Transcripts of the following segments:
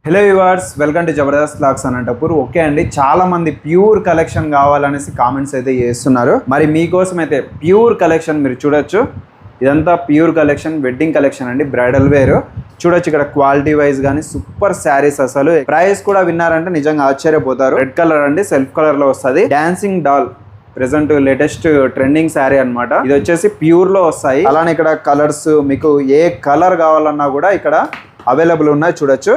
Hello viewers, welcome to Jabardasth vlogs Anantapur. Okay అండి, చాలా మంది ప్యూర్ కలెక్షన్ కావాలనేసి కామెంట్స్ అయితే చేస్తున్నారు. మరి మీకోసం అయితే ప్యూర్ కలెక్షన్ మీరు చూడొచ్చు. ఇదంతా ప్యూర్ కలెక్షన్, వెడ్డింగ్ కలెక్షన్ అండి, బ్రైడల్ వేర్. చూడొచ్చు ఇక్కడ క్వాలిటీ వైజ్ కానీ సూపర్ శారీస్. అసలు ప్రైస్ కూడా విన్నారంటే నిజంగా ఆశ్చర్యపోతారు. రెడ్ కలర్ అండి, సెల్ఫ్ కలర్ లో వస్తుంది. Dancing doll present latest trending sari అనమాట. ఇది వచ్చేసి ప్యూర్ లో వస్తాయి. అలానే ఇక్కడ కలర్స్ మీకు ఏ కలర్ కావాలన్నా కూడా ఇక్కడ అవైలబుల్ ఉన్నాయి. చూడొచ్చు,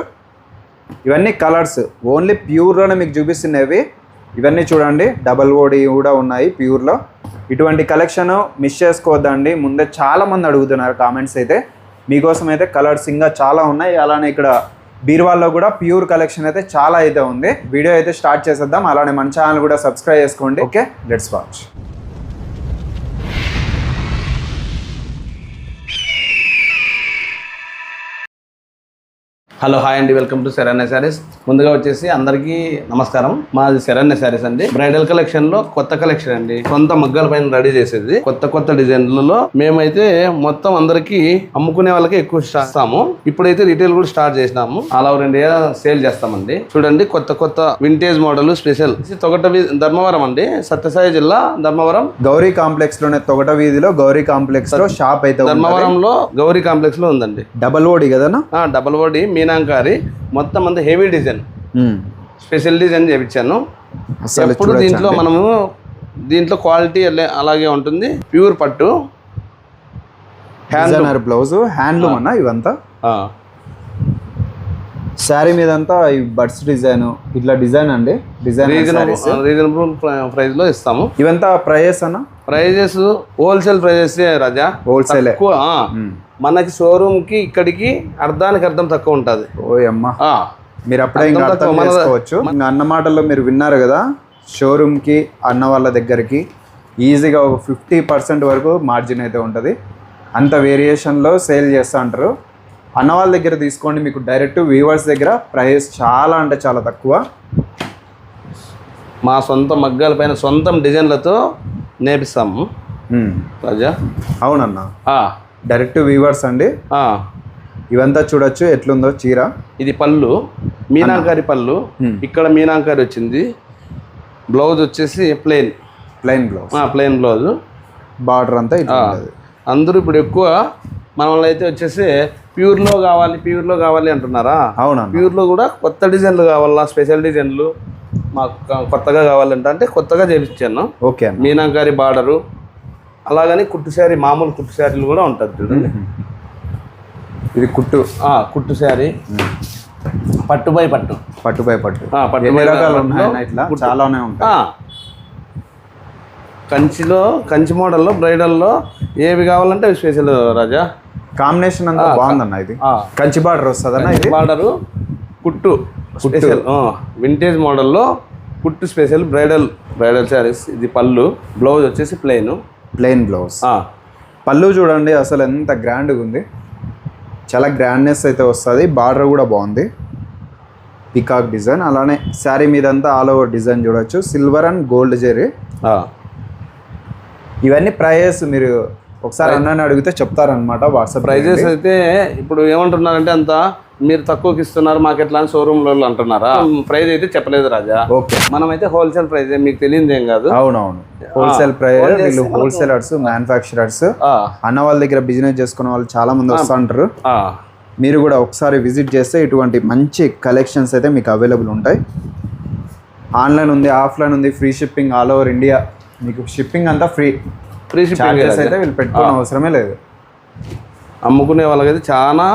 ఇవన్నీ కలర్స్ ఓన్లీ ప్యూర్లోనే మీకు చూపిస్తున్నవి. ఇవన్నీ చూడండి, డబల్ ఓడి కూడా ఉన్నాయి ప్యూర్లో. ఇటువంటి కలెక్షన్ మిస్ చేసుకోవద్దండి. ముందే చాలామంది అడుగుతున్నారు కామెంట్స్ అయితే. మీకోసం అయితే కలర్స్ ఇంకా చాలా ఉన్నాయి. అలానే ఇక్కడ బీర్వాల్లో కూడా ప్యూర్ కలెక్షన్ అయితే చాలా అయితే ఉంది. వీడియో అయితే స్టార్ట్ చేసేద్దాం. అలానే మన ఛానల్ కూడా సబ్స్క్రైబ్ చేసుకోండి. Okay, let's watch. Hello, hi అండి, వెల్కమ్ టు శరణ్య శారీస్. ముందుగా వచ్చేసి అందరికీ నమస్కారం. మాది శరణ్య శారీస్ అండి. బ్రైడల్ కలెక్షన్ లో కొత్త కలెక్షన్ అండి. సొంత మగ్గాల పైన రెడీ చేసేది కొత్త డిజైన్లలో మేమైతే మొత్తం అందరికి అమ్ముకునే వాళ్ళకి ఎక్కువ చేస్తాము. ఇప్పుడైతే రిటైల్ కూడా స్టార్ట్ చేసినాము. ఆల్ ఓవర్ ఇండియా సేల్ చేస్తామండి. చూడండి, కొత్త vintage model special. Togata Dharmavaram అండి, సత్యసాయి జిల్లా ధర్మవరం గౌరీ కాంప్లెక్స్ లోనే, తొగట వీధిలో గౌరీ కాంప్లెక్స్ లో షాప్ అయితే ధర్మవరంలో గౌరీ కాంప్లెక్స్ లో ఉందండి. డబల్ ఓడి కదా, డబల్ ఓడి మీనాంకారి, మొత్తం అంతా హెవీ డిజైన్, స్పెషల్ డిజైన్ చేయించాను. ఎప్పుడు దీంట్లో క్వాలిటీ అలాగే ఉంటుంది. ప్యూర్ పట్టు, హ్యాండ్ బ్లౌజ్, హ్యాండ్లూమ్ అన్న. ఇవంతా శారీ మీదంతా ఈ బడ్స్ డిజైన్, ఇట్లా డిజైన్ అండి. రీజనబుల్ ప్రైస్ లో ఇస్తాము. ఇవంతా ప్రైజెస్ అన్న? ప్రైజెస్ హోల్సేల్ ప్రైజెస్ రాజా. హోల్సేల్ మనకి షోరూమ్ కి ఇక్కడికి అర్ధానికి అర్థం తక్కువ ఉంటుంది. ఓయమ్మా, మీరు అప్పుడే చేసుకోవచ్చు. అన్న మాటల్లో మీరు విన్నారు కదా, షోరూమ్ కి అన్న వాళ్ళ దగ్గరికి ఈజీగా ఒక 50% వరకు మార్జిన్ అయితే ఉంటుంది. అంత వేరియేషన్లో సేల్ చేస్తూ ఉంటారు. అన్న వాళ్ళ దగ్గర తీసుకోండి, మీకు డైరెక్ట్ వ్యూవర్స్ దగ్గర ప్రైస్ చాలా అంటే చాలా తక్కువ. మా సొంత మగ్గాల పైన సొంతం డిజైన్లతో నేర్పిస్తాము రాజా. అవునన్నా, డైరెక్ట్ వ్యూవర్స్ అండి. ఇవంతా చూడొచ్చు ఎట్లుందో చీర. ఇది పళ్ళు, మీనాంకారి పళ్ళు. ఇక్కడ మీనాంకారి వచ్చింది. బ్లౌజ్ వచ్చేసి ప్లెయిన్ బ్లౌజ్. బార్డర్ అంతా ఇట్లా. అందరూ ఇప్పుడు ఎక్కువ మనల్ని అయితే వచ్చేసి ప్యూర్లో కావాలి అంటున్నారా? అవునా, ప్యూర్లో కూడా కొత్త డిజైన్లు కావాలా, స్పెషల్ డిజైన్లు మాకు కొత్తగా కావాలంటే కొత్తగా చేయించాను. ఓకే, మీనాంకారి బార్డరు, అలాగని కుట్టు శారీ, మామూలు కుట్టు శారీలు కూడా ఉంటుంది చూడండి. ఇది కుట్టు శారీ, పట్టు బై పట్టు. చాలానే ఉంటాయి. కంచి మోడల్లో, బ్రైడల్లో ఏవి కావాలంటే అవి స్పెషల్ రాజా. కాంబినేషన్ అంతా బాగుందన్న. ఇది కంచి బార్డర్ వస్తుందన్న. ఇది బార్డరు కుట్టు స్పెషల్, వింటేజ్ మోడల్లో కుట్టు స్పెషల్ బ్రైడల్ శారీస్. ఇది పళ్ళు, బ్లౌజ్ వచ్చేసి ప్లెయిన్ బ్లౌజ్. పళ్ళు చూడండి అసలు ఎంత గ్రాండ్గా ఉంది. చాలా గ్రాండ్నెస్ అయితే వస్తుంది. బార్డర్ కూడా బాగుంది, పికాక్ డిజైన్. అలానే శారీ మీదంతా ఆల్ ఓవర్ డిజైన్ చూడొచ్చు. Silver and gold zari. ఇవన్నీ ప్రైజెస్ మీరు ఒకసారి అన్నని అడిగితే చెప్తారనమాట. వాట్సాప్ ప్రైజెస్ అయితే ఇప్పుడు ఏమంటున్నారంటే అంతా మీరు తక్కువకి ఇస్తున్నారు మాకు ఎట్లా అని షోరూమ్లో అంటున్నారా? ప్రైజ్ అయితే చెప్పలేదు రాజా. ఓకే, మనమైతే హోల్సేల్ ప్రైజ్, మీకు తెలియదు ఏం కాదు. అవునవును, హోల్సేల్ ప్రైజ్. వీళ్ళు హోల్సేలర్స్, మ్యానుఫ్యాక్చరర్స్. అన్న వాళ్ళ దగ్గర బిజినెస్ చేసుకునే వాళ్ళు చాలా మంది వస్తూ ఉంటారు. మీరు కూడా ఒకసారి విజిట్ చేస్తే ఇటువంటి మంచి కలెక్షన్స్ అయితే మీకు అవైలబుల్ ఉంటాయి. ఆన్లైన్ ఉంది, ఆఫ్లైన్ ఉంది, free shipping all over India. మీకు షిప్పింగ్ అంతా ఫ్రీ షిప్పింగ్ అయితే వీళ్ళు పెట్టుకునే అవసరమే లేదు. అమ్ముకునే వాళ్ళకైతే చాలా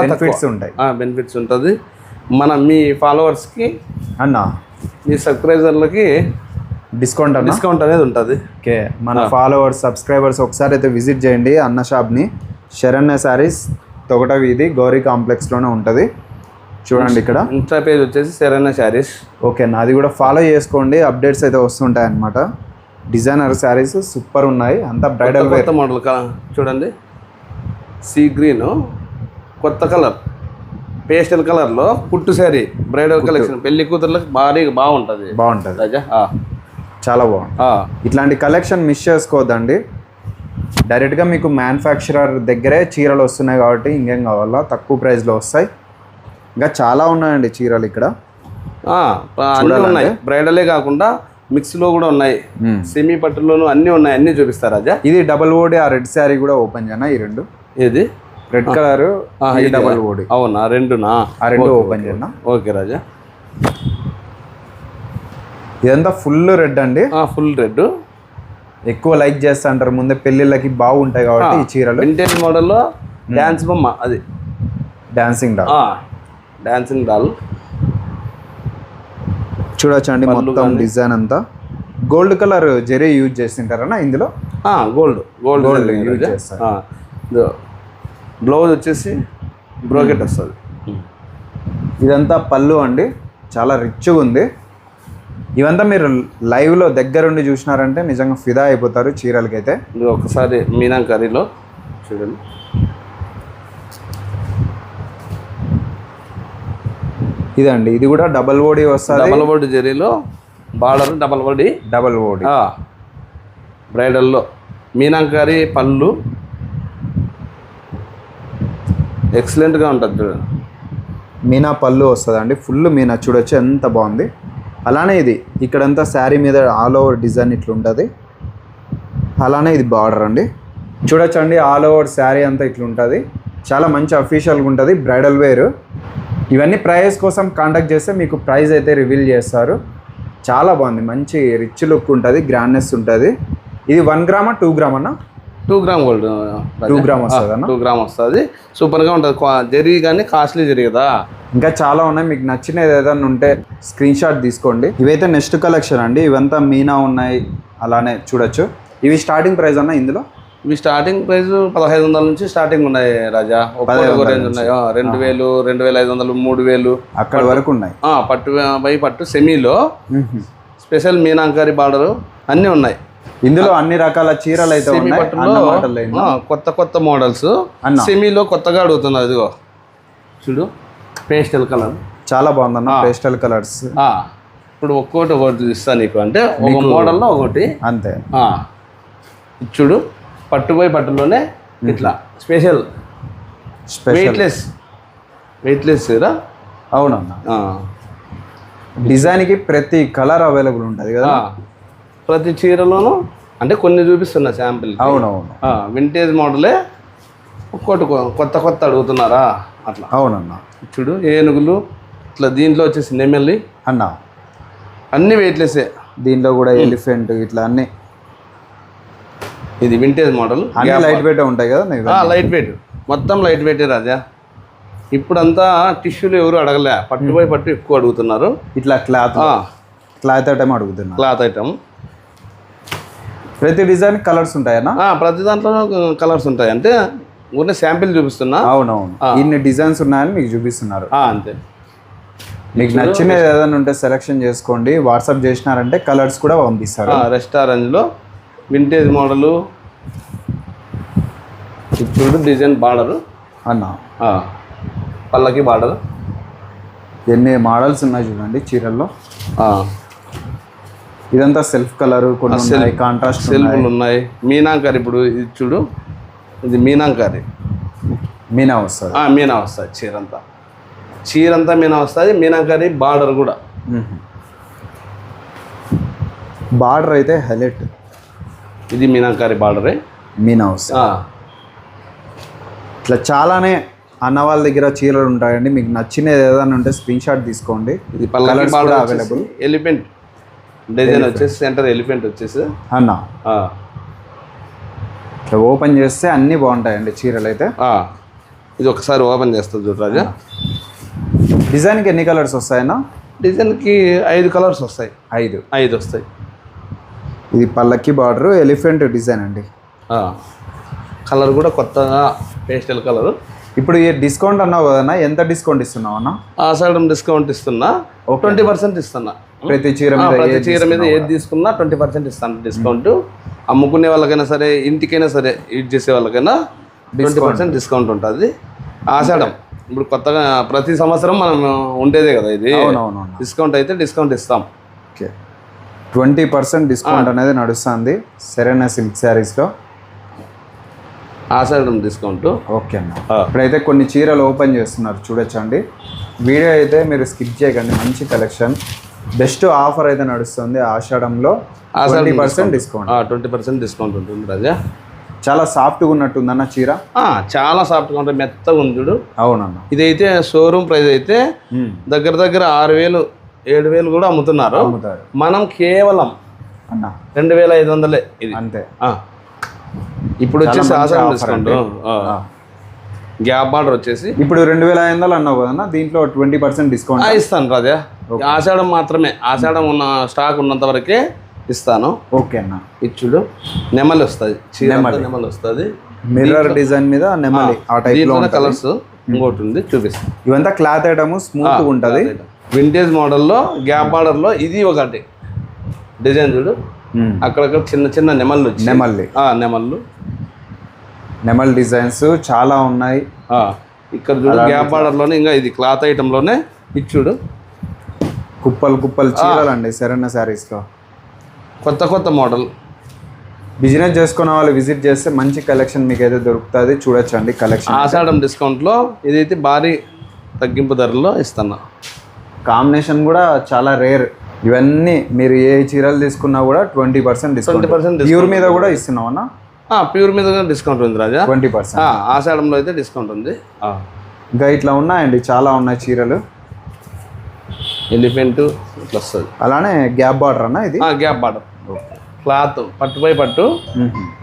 బెనిఫిట్స్ ఉంటాయి. బెనిఫిట్స్ ఉంటుంది. మీ ఫాలోవర్స్కి మీ సబ్స్క్రైబర్లకి డిస్కౌంట్ అనేది ఉంటుంది. ఓకే, మన ఫాలోవర్స్, సబ్స్క్రైబర్స్ ఒకసారి అయితే విజిట్ చేయండి అన్న షాప్ని. శరణ్య శారీస్, తొగట వీధి, గౌరీ కాంప్లెక్స్లోనే ఉంటుంది. చూడండి, ఇక్కడ ఇన్స్టా పేజ్ వచ్చేసి శరణ్య శారీస్. ఓకే, నాది కూడా ఫాలో చేసుకోండి, అప్డేట్స్ అయితే వస్తుంటాయి అన్నమాట. డిజైనర్ శారీస్ సూపర్ ఉన్నాయి. అంతా బ్రైడల్ కొత్త మోడల్ చూడండి. సీ గ్రీన్, కొత్త కలర్, పేస్టల్ కలర్లో కుట్టు శారీ, బ్రైడల్ కలెక్షన్. పెళ్లి కూతుర్లకు బాగుంటుంది రాజా. చాలా బాగుంది. ఇట్లాంటి కలెక్షన్ మిస్ చేసుకోవద్దండి. డైరెక్ట్గా మీకు మ్యానుఫ్యాక్చరర్ దగ్గరే చీరలు వస్తున్నాయి కాబట్టి ఇంకేం కావాలా, తక్కువ ప్రైస్లో వస్తాయి. ఇంకా చాలా ఉన్నాయండి చీరలు ఇక్కడ. అన్నీ ఉన్నాయి, బ్రైడలే కాకుండా మిక్స్లో కూడా ఉన్నాయి, సెమీ పట్టులోను అన్నీ ఉన్నాయి. అన్నీ చూపిస్తారు రాజా. ఇది డబల్ ఓడి, ఆ రెడ్ శారీ కూడా ఓపెన్ చేయనా? ఈ రెండు ఏది రెడ్ కలర్ డబల్ ఓడి? అవునా, రెండునా? ఆ రెండు ఓపెన్ చేయనా? ఓకే రాజా. ఇదంతా ఫుల్ రెడ్ అండి. ఫుల్ రెడ్ ఎక్కువ లైక్ చేస్తా అంటారు, ముందే పెళ్ళిళ్ళకి బాగుంటాయి కాబట్టి ఈ చీరలు. వింటేజ్ మోడల్లో డాన్స్ బొమ్మ, అది డాన్సింగ్ డాల్. డాన్సింగ్ డాల్ చూడొచ్చండి. మొత్తం డిజైన్ అంతా గోల్డ్ కలర్ జరీ యూజ్ చేస్తుంటారన్నా ఇందులో? గోల్డ్ యూజ్ చేస్తారు. బ్లౌజ్ వచ్చేసి బ్రోకెట్ వస్తుంది. ఇదంతా పళ్ళు అండి, చాలా రిచ్గా ఉంది. ఇవంతా మీరు లైవ్లో దగ్గరుండి చూసినారంటే నిజంగా ఫిదా అయిపోతారు చీరలకైతే. ఇది ఒకసారి మీనాకరీలో చూడండి. ఇదండి, ఇది కూడా డబల్ ఓడి వస్తుంది. డబల్ ఓడి జరీలో బార్డర్ డబల్ ఓడి బ్రైడల్లో మీనాకరీ పళ్ళు ఎక్సలెంట్గా ఉంటుంది చూడండి. మీనా పళ్ళు వస్తుందండి, ఫుల్ మీనా. చూడొచ్చు ఎంత బాగుంది. అలానే ఇది ఇక్కడంతా శారీ మీద ఆల్ ఓవర్ డిజైన్ ఇట్లా ఉంటుంది. అలానే ఇది బార్డర్ అండి. చూడొచ్చండి, ఆల్ ఓవర్ శారీ అంతా ఇట్లా ఉంటుంది. చాలా మంచి అఫీషియల్గా ఉంటుంది, బ్రైడల్ వేర్. ఇవన్నీ ప్రైస్ కోసం కాంటాక్ట్ చేస్తే మీకు ప్రైస్ అయితే రివీల్ చేస్తారు. చాలా బాగుంది, మంచి రిచ్ లుక్ ఉంటుంది, గ్రాండ్నెస్ ఉంటుంది. ఇది 1 గ్రామా 2 గ్రామ్ అన్న? 2 గ్రామ్ గోల్డ్. 2 గ్రామ్ వస్తుంది అన్న? 2 గ్రామ్ వస్తుంది. సూపర్గా ఉంటుంది. జరీ కానీ కాస్ట్లీ జరీ కదా. ఇంకా చాలా ఉన్నాయి, మీకు నచ్చినది ఏదైనా ఉంటే స్క్రీన్ షాట్ తీసుకోండి. ఇవైతే నెక్స్ట్ కలెక్షన్ అండి. ఇవంతా మీనా ఉన్నాయి, అలానే చూడొచ్చు. ఇవి స్టార్టింగ్ ప్రైస్ అన్న ఇందులో? ఇవి స్టార్టింగ్ ప్రైస్ 1500 నుంచి స్టార్టింగ్ ఉన్నాయి రాజా. ఒక రేంజ్ ఉన్నాయి, 2000, 2500, 3000 అక్కడ వరకు ఉన్నాయి. పట్టు సెమీలో స్పెషల్ మీనాకరీ బార్డర్ అన్నీ ఉన్నాయి. ఇందులో అన్ని రకాల చీరలు అయితే ఉన్నాయి. కొత్త మోడల్స్ సెమీలో కొత్తగా అడుగుతున్నారు. ఇదిగో చూడు, పేస్టల్ కలర్ చాలా బాగుందన్న. పేస్టల్ కలర్స్ ఇప్పుడు ఒక్కొక్కటి ఇస్తాను నీకు, అంటే ఒక మోడల్లో ఒకటి అంతే. చూడు, పట్టులోనే ఇట్లా స్పెషల్ వెయిట్లెస్ రా. అవునన్నా, డిజైన్కి ప్రతి కలర్ అవైలబుల్ ఉంటుంది కదా ప్రతి చీరలోనూ. అంటే కొన్ని చూపిస్తున్నా శాంపిల్. అవునవును, వింటేజ్ మోడలే ఒక్కోటి కొత్త అడుగుతున్నారా అట్లా. అవునన్నా, చూడు ఏనుగులు ఇట్లా. దీంట్లో వచ్చేసి నెమలి అన్న, అన్ని వెయిట్లెస్సే. దీంట్లో కూడా ఎలిఫెంట్ ఇట్లా అన్ని. ఇది వింటేజ్ మోడల్, లైట్ వెయిట్ ఉంటాయి కదా. లైట్ వెయిట్, మొత్తం లైట్ వెయిటే రాజా. ఇప్పుడంతా టిష్యూలు ఎవరు అడగలే, పట్టు ఎక్కువ అడుగుతున్నారు. ఇట్లా క్లాత్ ఐటమ్ అడుగుతున్నారు. క్లాత్ ఐటమ్ ప్రతి డిజైన్ కలర్స్ ఉంటాయన్నా? ప్రతి దాంట్లో కలర్స్ ఉంటాయి. అంటే ఊరినే శాంపిల్ చూపిస్తున్నా. అవునవును, ఇన్ని డిజైన్స్ ఉన్నాయని మీకు చూపిస్తున్నారు. అంతే. మీకు నచ్చినది ఏదైనా ఉంటే సెలెక్షన్ చేసుకోండి, వాట్సాప్ చేసినారంటే కలర్స్ కూడా పంపిస్తారు. రెస్టారెంట్లో వింటేజ్ మోడలు చూడు, డిజైన్ బార్డరు అన్న, పళ్ళకి బార్డర్. ఎన్ని మోడల్స్ ఉన్నాయి చూడండి చీరల్లో. ఇదంతా సెల్ఫ్ కలర్, కొన్ని కాంట్రాస్ట్ సెల్ఫ్లు ఉన్నాయి. మీనాకరీ ఇప్పుడు ఇది చూడు, ఇది మీనాకరీ. మీనా వస్తుంది. మీనా వస్తుంది చీరంతా మీనా వస్తుంది. మీనాకరీ బార్డర్ కూడా. బార్డర్ అయితే హైలైట్. ఇది మీనాకరీ బార్డరే. మీనా వస్తుంది. ఇట్లా చాలానే అన్న వాళ్ళ దగ్గర చీరలు ఉంటాయండి. మీకు నచ్చినది ఏదైనా ఉంటే స్క్రీన్ షాట్ తీసుకోండి. ఇది పళ్ళకి బార్డర్ అవైలబుల్. ఎలిఫెంట్ డిజైన్ వచ్చేసి సెంటర్ ఎలిఫెంట్ వచ్చేసి అన్న. ఇట్లా ఓపెన్ చేస్తే అన్నీ బాగుంటాయండి చీరలు అయితే. ఇది ఒకసారి ఓపెన్ చేస్తుంది చూడు రాజా. డిజైన్కి ఎన్ని కలర్స్ వస్తాయన్నా? డిజైన్కి 5 కలర్స్ వస్తాయి. 5 వస్తాయి. ఇది పల్లకి బార్డర్, ఎలిఫెంట్ డిజైన్ అండి. కలర్ కూడా కొత్తగా పేస్టల్ కలర్. ఇప్పుడు ఈ డిస్కౌంట్ అన్నావు కదన్నా, ఎంత డిస్కౌంట్ ఇస్తున్నావు అన్న? సైడ్ డిస్కౌంట్ ఇస్తున్నా, 20% ఇస్తున్నా. ప్రతి చీర మీద ఏది తీసుకున్నా 20% ఇస్తాను డిస్కౌంట్. అమ్ముకునే వాళ్ళకైనా సరే, ఇంటికైనా సరే, యూజ్ చేసే వాళ్ళకైనా 20% డిస్కౌంట్ ఉంటుంది. ఆషాఢం ఇప్పుడు కొత్తగా ప్రతి సంవత్సరం మనం ఉండేదే కదా ఇది. డిస్కౌంట్ అయితే డిస్కౌంట్ ఇస్తాం. ఓకే, 20% డిస్కౌంట్ అనేది నడుస్తుంది సెరెనా సిల్క్ శారీస్లో. ఆషాఢం డిస్కౌంట్. ఓకే అన్న. ఇప్పుడైతే కొన్ని చీరలు ఓపెన్ చేస్తున్నారు చూడొచ్చండి. వీడియో అయితే మీరు స్కిప్ చేయకండి, మంచి కలెక్షన్. బెస్ట్ ఆఫర్ అయితే నడుస్తుంది ఆషాఢంలో. 20% డిస్కౌంట్. 20% డిస్కౌంట్ ఉంటుంది రాజా. చాలా సాఫ్ట్గా ఉన్నట్టుందన్న చీర. చాలా సాఫ్ట్గా ఉంటుంది, మెత్తగా ఉంది చూడు. అవునన్న. ఇదైతే షోరూమ్ ప్రైస్ అయితే దగ్గర 6,000 7,000 కూడా అమ్ముతున్నారు. మనం కేవలం అన్న 2,500 ఇది అంతే. ఇప్పుడు వచ్చేసి ఆషాఢం డిస్కౌంట్, గ్యాప్ బార్డర్ వచ్చేసి ఇప్పుడు 2,500 అన్నావు కదన్నా, దీంట్లో 20% డిస్కౌంట్ ఇస్తాను రాజా. ఆషాఢం మాత్రమే, ఆషాఢం ఉన్న స్టాక్ ఉన్నంత వరకే ఇస్తాను. ఓకే అన్న. ఇచ్చుడు నెమలి వస్తుంది, నెమలి వస్తుంది, మిర్రర్ డిజైన్ మీద నెమలి ఆ టైప్ లో కలర్స్. ఇంకోటి ఉంది చూపిస్తాను. ఇవంతా క్లాత్ ఐటమ్, స్మూత్ ఉంటది. వింటేజ్ మోడల్లో గ్యాప్ బార్డర్ లో ఇది ఒకటి డిజైన్ చూడు. అక్కడక్కడ చిన్న చిన్న నెమళ్ళు, నెమల్ డిజైన్స్ చాలా ఉన్నాయి. ఇక్కడ చూడు గ్యాప్ బార్డర్ లోనే, ఇంకా ఇది క్లాత్ ఐటమ్ లోనే ఇచ్చుడు. కుప్పలు చీరలు అండి శరణ్య శారీస్ లో. కొత్త మోడల్. బిజినెస్ చేసుకున్న వాళ్ళు విజిట్ చేస్తే మంచి కలెక్షన్ మీకు అయితే దొరుకుతుంది. చూడొచ్చండి కలెక్షన్. ఆషాఢం డిస్కౌంట్ లో ఇదైతే భారీ తగ్గింపు ధరలో ఇస్తున్నా. కాంబినేషన్ కూడా చాలా రేర్. ఇవన్నీ మీరు ఏ చీరలు తీసుకున్నా కూడా 20% డిస్కౌంట్. ప్యూర్ మీద కూడా ఇస్తున్నాం అన్న. ప్యూర్ మీద డిస్కౌంట్ ఉంది రాజా, 20%. ఆషాఢంలో అయితే డిస్కౌంట్ ఉంది. ఇంకా ఇట్లా ఉన్నాయండి, చాలా ఉన్నాయి చీరలు. ఎలిఫెంట్ ఇట్లా వస్తుంది. అలానే గ్యాప్ బార్డర్ అన్న ఇది. గ్యాప్ బార్డర్ క్లాత్ పట్టుపై పట్టు.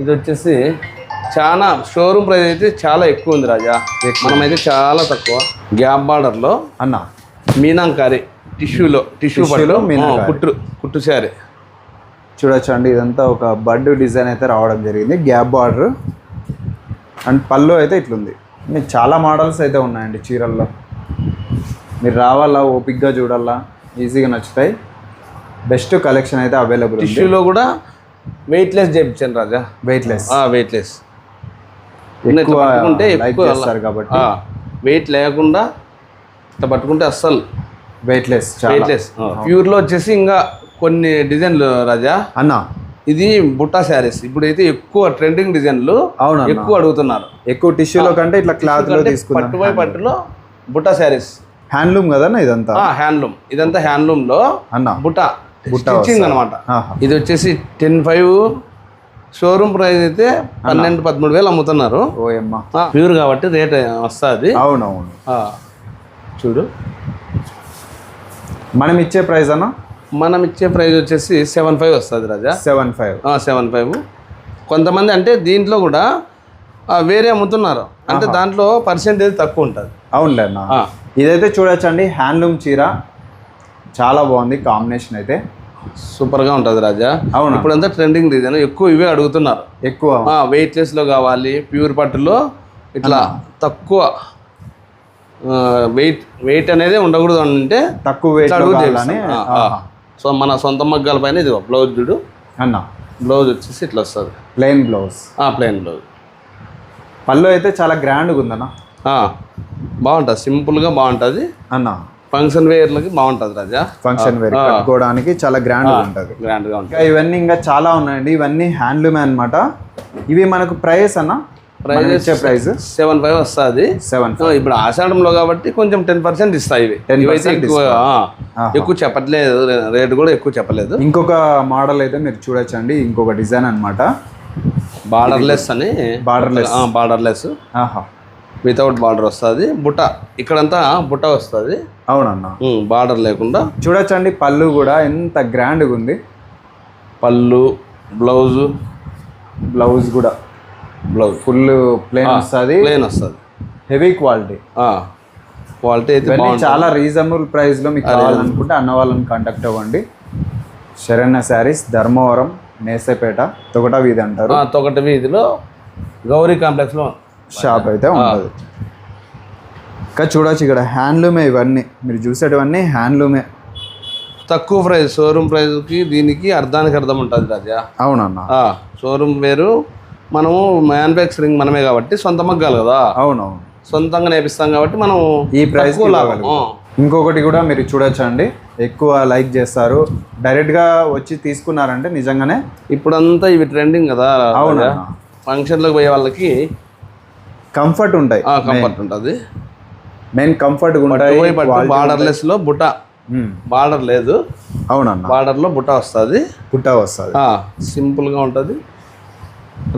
ఇది వచ్చేసి చాలా షోరూమ్ ప్రైస్ అయితే చాలా ఎక్కువ ఉంది రాజా, మనమైతే చాలా తక్కువ. గ్యాప్ బార్డర్లో అన్న మీనాంకారి టిష్యూ పట్టు, కుట్టు శారీ. చూడొచ్చండి, ఇదంతా ఒక బడ్ డిజైన్ అయితే రావడం జరిగింది. గ్యాప్ బార్డర్ అండ్ పళ్ళు అయితే ఇట్లుంది. చాలా మోడల్స్ అయితే ఉన్నాయండి చీరల్లో. మీరు రావాలా, ఓపిక్గా చూడాలా, ఈజీగా నచ్చుతాయి. బెస్ట్ కలెక్షన్ అయితే అవైలబుల్. టిష్యూలో కూడా వెయిట్లెస్ చేయించాను రాజా. వెయిట్లెస్ పట్టుకుంటే ఎక్కువ కాబట్టి వెయిట్ లేకుండా ఇట్లా పట్టుకుంటే అస్సలు వెయిట్లెస్. ప్యూర్లో వచ్చేసి ఇంకా కొన్ని డిజైన్లు రాజా అన్న. ఇది బుట్టా శారీస్ ఇప్పుడైతే ఎక్కువ ట్రెండింగ్ డిజైన్లు ఎక్కువ అడుగుతున్నారు. ఎక్కువ టిష్యూలో కంటే ఇట్లా క్లాత్ లో తీసుకున్నారు. పట్టుపై పట్టులో బుట్టా శారీస్. హ్యాండ్లూమ్ కదా ఇదంతా. హ్యాండ్లూమ్, ఇదంతా హ్యాండ్లూమ్ లో అన్న బుట్ట స్టిచ్చింగ్ అనమాట. ఇది వచ్చేసి 10,500. షోరూమ్ ప్రైస్ అయితే 12,000-13,000 అమ్ముతున్నారు. ప్యూర్ కాబట్టి రేట్ వస్తుంది. అవునవును. చూడు మనం ఇచ్చే ప్రైస్ అన్న, మనం ఇచ్చే ప్రైస్ వచ్చేసి 7,500 వస్తుంది రాజా. 7,500. కొంతమంది అంటే దీంట్లో కూడా వేరే అమ్ముతున్నారు, అంటే దాంట్లో పర్సెంటేజ్ తక్కువ ఉంటుంది. అవునులే అన్న. ఇదైతే చూడొచ్చండి, హ్యాండ్లూమ్ చీర చాలా బాగుంది. కాంబినేషన్ అయితే సూపర్గా ఉంటుంది రాజా. అవును, ఇప్పుడంతా ట్రెండింగ్ డిజైన్ ఎక్కువ ఇవే అడుగుతున్నారు. ఎక్కువ వెయిట్లెస్లో కావాలి, ప్యూర్ పట్టులో ఇట్లా తక్కువ వెయిట్ అనేది ఉండకూడదు అంటే తక్కువ వెయిట్ అడుగుతాయి. సో మన సొంత మగ్గాల పైన ఇది బ్లౌజ్ చూడు అన్న. బ్లౌజ్ వచ్చేసి ఇట్లా వస్తుంది, ప్లెయిన్ బ్లౌజ్. పళ్ళు అయితే చాలా గ్రాండ్గా ఉందన్న. బాగుంటుంది, సింపుల్గా బాగుంటుంది అన్న. ఫంక్షన్ వేర్లకి బాగుంటుంది రాజా. ఫంక్షన్ వేర్ కట్టుకోవడానికి చాలా గ్రాండ్గా ఉంటుంది. ఇవన్నీ ఇంకా చాలా ఉన్నాయండి. ఇవన్నీ హ్యాండ్లూమే అనమాట. ఇవి మనకు ప్రైస్ అన్న, ప్రైస్ 7,500 వస్తుంది. ఇప్పుడు ఆషాఢంలో కాబట్టి కొంచెం 10% ఇస్తాయి. ఎక్కువ చెప్పట్లేదు, రేటు కూడా ఎక్కువ చెప్పలేదు. ఇంకొక మోడల్ అయితే మీరు చూడొచ్చండి, ఇంకొక డిజైన్ అనమాట. బార్డర్లెస్ అని. బార్డర్లెస్ వితౌట్ బార్డర్ వస్తుంది. బుట్ట ఇక్కడంతా బుట్ట వస్తుంది. అవునన్న, బార్డర్ లేకుండా. చూడొచ్చండి, పళ్ళు కూడా ఎంత గ్రాండ్గా ఉంది. పళ్ళు, బ్లౌజ్ కూడా ఫుల్ ప్లేన్ వస్తుంది. హెవీ క్వాలిటీ అయితే చాలా రీజనబుల్ ప్రైస్ లో మీకు కావాలనుకుంటే అన్న వాళ్ళని కాంటాక్ట్ అవ్వండి. శరణ్య శారీస్, ధర్మవరం, నేసేపేట, తొగట వీధి అంటారు. తొగట వీధిలో గౌరీ కాంప్లెక్స్ లో షాప్ అయితే ఉంటుంది. ఇంకా చూడొచ్చు, ఇక్కడ హ్యాండ్లూమే. ఇవన్నీ మీరు చూసేటివన్నీ హ్యాండ్లూమే. తక్కువ ప్రైస్, షోరూమ్ ప్రైస్కి దీనికి అర్థానికి అర్థం ఉంటుంది రాజా. అవునన్న. షోరూమ్ వేరు, మనము మ్యానుఫ్యాక్చరింగ్ మనమే కాబట్టి సొంత మగ్గాలు కదా. అవునవును, సొంతంగా నేర్పిస్తాం కాబట్టి మనం ఈ ప్రైస్. ఇంకొకటి కూడా మీరు చూడొచ్చండి, ఎక్కువ లైక్ చేస్తారు. డైరెక్ట్గా వచ్చి తీసుకున్నారంటే నిజంగానే ఇప్పుడంతా ఇవి ట్రెండింగ్ కదా. అవునా, ఫంక్షన్లకు పోయే వాళ్ళకి కంఫర్ట్ ఉంటాయి. కంఫర్ట్ ఉంటుంది. మెయిన్ కంఫర్ట్గా ఉంటాయి. బార్డర్లెస్ లో బుట్ట బార్డర్ లేదు, అవునన్న, బార్డర్ లో బుట్ట వస్తుంది, పుట్ట వస్తుంది, సింపుల్ గా ఉంటది,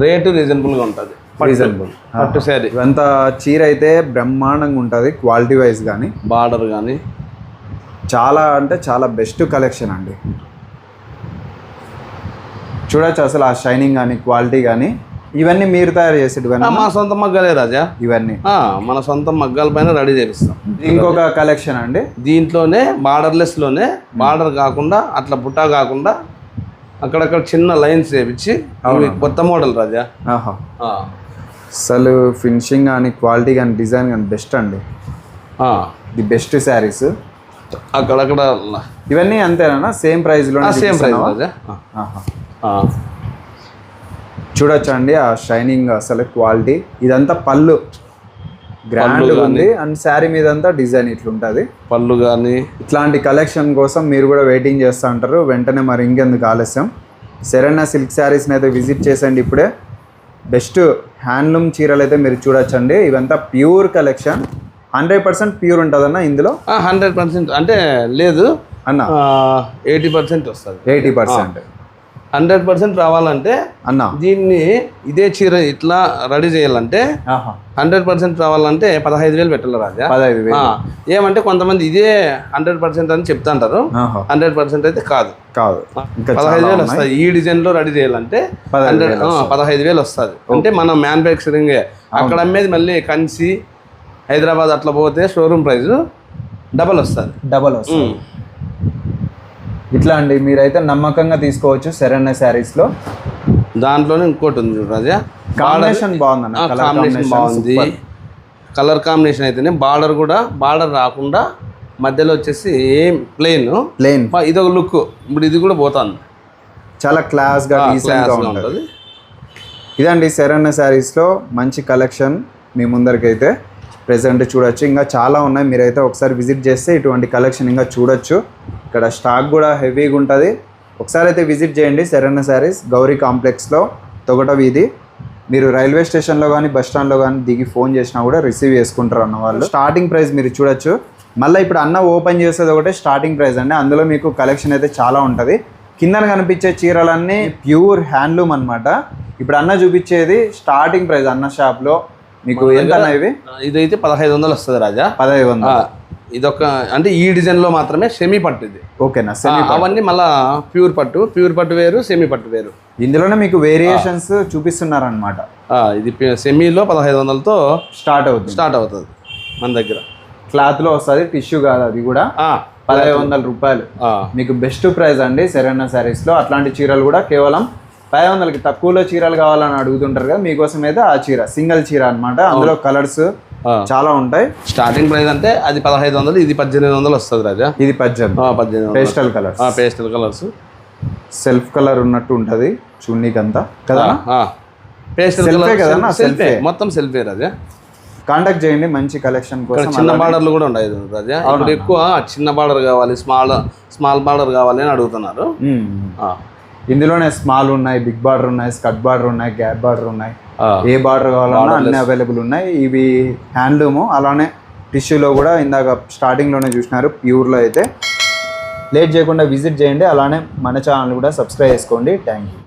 రేటు రీజనబుల్ గా ఉంటది. రీజనబుల్ పట్టు శారీ ఇవంతా చీర అయితే బ్రహ్మాండంగా ఉంటుంది, క్వాలిటీ వైజ్ కానీ బార్డర్ కానీ చాలా అంటే చాలా బెస్ట్ కలెక్షన్ అండి. చూడొచ్చు అసలు ఆ షైనింగ్ కానీ క్వాలిటీ కానీ. ఇవన్నీ మీరు తయారు చేసేటివి? మా సొంత మగ్గాలే రాజా ఇవన్నీ. మన సొంత మగ్గాల పైన రెడీ చేపిస్తాం. ఇంకొక కలెక్షన్ అండి, దీంట్లోనే బార్డర్లెస్ లోనే బార్డర్ కాకుండా అట్లా బుట్ట కాకుండా అక్కడక్కడ చిన్న లైన్స్ చేపించి కొత్త మోడల్ రాజా. అసలు ఫినిషింగ్ కానీ క్వాలిటీ కానీ డిజైన్ కానీ బెస్ట్ అండి, ది బెస్ట్ శారీస్. అక్కడక్కడ ఇవన్నీ అంతేనా? సేమ్ ప్రైస్ లో? సేమ్ ప్రైస్ రాజా. చూడొచ్చు అండి ఆ షైనింగ్, అసలు క్వాలిటీ. ఇదంతా పళ్ళు గ్రాండ్ ఉంది అండ్ శారీ మీద అంతా డిజైన్ ఇట్లుంటుంది పళ్ళు కానీ. ఇట్లాంటి కలెక్షన్ కోసం మీరు కూడా వెయిటింగ్ చేస్తూ ఉంటారు. వెంటనే మరి ఇంకెందుకు ఆలస్యం, శరణ్య సిల్క్ శారీస్ని అయితే విజిట్ చేసండి ఇప్పుడే. బెస్ట్ హ్యాండ్లూమ్ చీరలు అయితే మీరు చూడొచ్చండి. ఇవంతా ప్యూర్ కలెక్షన్, 100% ప్యూర్ ఉంటుందన్న ఇందులో. 100% అంటే లేదు అన్న, 80% వస్తుంది. 80%. 100% రావాలంటే అన్న దీన్ని ఇదే చీర ఇట్లా రెడీ చేయాలంటే 100% రావాలంటే 15,000 పెట్టాలి రాజా. 15,000. ఏమంటే కొంతమంది ఇదే 100% అని చెప్తాంటారు, 100% అయితే కాదు. 15,000 వస్తుంది. ఈ డిజైన్ లో రెడీ చేయాలంటే 15,000 వస్తుంది. అంటే మనం మ్యానుఫ్యాక్చరింగ్ అక్కడ అమ్మేది మళ్ళీ కంచి హైదరాబాద్ అట్లా పోతే షోరూమ్ ప్రైస్ డబల్ వస్తుంది. ఇట్లా అండి, మీరైతే నమ్మకంగా తీసుకోవచ్చు శరణ్య శారీస్లో. దాంట్లోనే ఇంకోటి ఉంది రాజా, కాంబినేషన్ బాగుందన్న, కాంబినేషన్ బాగుంది. కలర్ కాంబినేషన్ అయితేనే బార్డర్ కూడా బార్డర్ రాకుండా మధ్యలో వచ్చేసి ఏం ప్లెయిన్ ఇదొక లుక్. ఇప్పుడు ఇది కూడా పోతుంది, చాలా క్లాస్గా డీసెంట్గా ఉంటుంది. ఇదండి శరణ్య శారీస్లో మంచి కలెక్షన్ మీ ముందరికైతే ప్రెజెంట్ చూడొచ్చు. ఇంకా చాలా ఉన్నాయి, మీరైతే ఒకసారి విజిట్ చేస్తే ఇటువంటి కలెక్షన్ ఇంకా చూడొచ్చు. ఇక్కడ స్టాక్ కూడా హెవీగా ఉంటుంది. ఒకసారి అయితే విజిట్ చేయండి శరణ్య శారీస్, గౌరీ కాంప్లెక్స్లో, తొగట వీధి. మీరు రైల్వే స్టేషన్లో కానీ బస్ స్టాండ్లో కానీ దిగి ఫోన్ చేసినా కూడా రిసీవ్ చేసుకుంటారు అన్న వాళ్ళు. స్టార్టింగ్ ప్రైస్ మీరు చూడొచ్చు. మళ్ళీ ఇప్పుడు అన్న ఓపెన్ చేసేది ఒకటే స్టార్టింగ్ ప్రైస్ అండి. అందులో మీకు కలెక్షన్ అయితే చాలా ఉంటుంది. కిందన కనిపించే చీరలన్నీ ప్యూర్ హ్యాండ్లూమ్ అనమాట. ఇప్పుడు అన్న చూపించేది స్టార్టింగ్ ప్రైస్ అన్న షాప్లో. మీకు ఎంత అన్న ఇవి? ఇదైతే 1500 వస్తుంది రాజా. 1500. ఇదొక అంటే ఈ డిజైన్ లో మాత్రమే సెమీ పట్టు ఇది. ఓకేనా? అవన్నీ మళ్ళా ప్యూర్ పట్టు వేరు, సెమీ పట్టు వేరు. ఇందులోనే మీకు వేరియేషన్స్ చూపిస్తున్నారనమాట. ఇది సెమీలో 1500తో స్టార్ట్ అవుతుంది మన దగ్గర. క్లాత్ లో వస్తుంది, టిష్యూ కాదు అది కూడా. 1500 రూపాయలు మీకు బెస్ట్ ప్రైస్ అండి శరణ్య శారీస్ లో. అట్లాంటి చీరలు కూడా కేవలం 500కి తక్కువలో చీరలు కావాలని అడుగుతుంటారు కదా, మీకోసం అయితే ఆ చీర సింగిల్ చీర అనమాట. అందులో కలర్స్ చాలా ఉంటాయి. స్టార్టింగ్ ప్రైస్ అంటే అది 1500, ఇది 1800 వస్తుంది రాజా. ఇది 18 పేస్టల్ కలర్స్, సెల్ఫ్ కలర్ ఉన్నట్టు ఉంటుంది చున్నీకంతా కదా. పేస్టల్ కలర్ కదా, సెల్ఫే మొత్తం సెల్ఫే రాజా. కాంటాక్ట్ చేయండి మంచి కలెక్షన్ కోసం. చిన్న బార్డర్లు కూడా ఉన్నాయి రాజా. ఇప్పుడు ఎక్కువ చిన్న బార్డర్ కావాలి, స్మాల్ బార్డర్ కావాలి అని అడుగుతున్నారు. ఇందులోనే స్మాల్ ఉన్నాయి, బిగ్ బార్డర్ ఉన్నాయి, స్కట్ బార్డర్ ఉన్నాయి, గ్యాప్ బార్డర్ ఉన్నాయి. ఏ బార్డర్ కావాలన్నా అన్ని అవైలబుల్ ఉన్నాయి. ఇవి హ్యాండ్లూమ్, అలానే టిష్యూలో కూడా ఇందాక స్టార్టింగ్లోనే చూసినారు ప్యూర్లో అయితే. లేట్ చేయకుండా విజిట్ చేయండి. అలానే మన ఛానల్ కూడా సబ్స్క్రైబ్ చేసుకోండి. Thank you.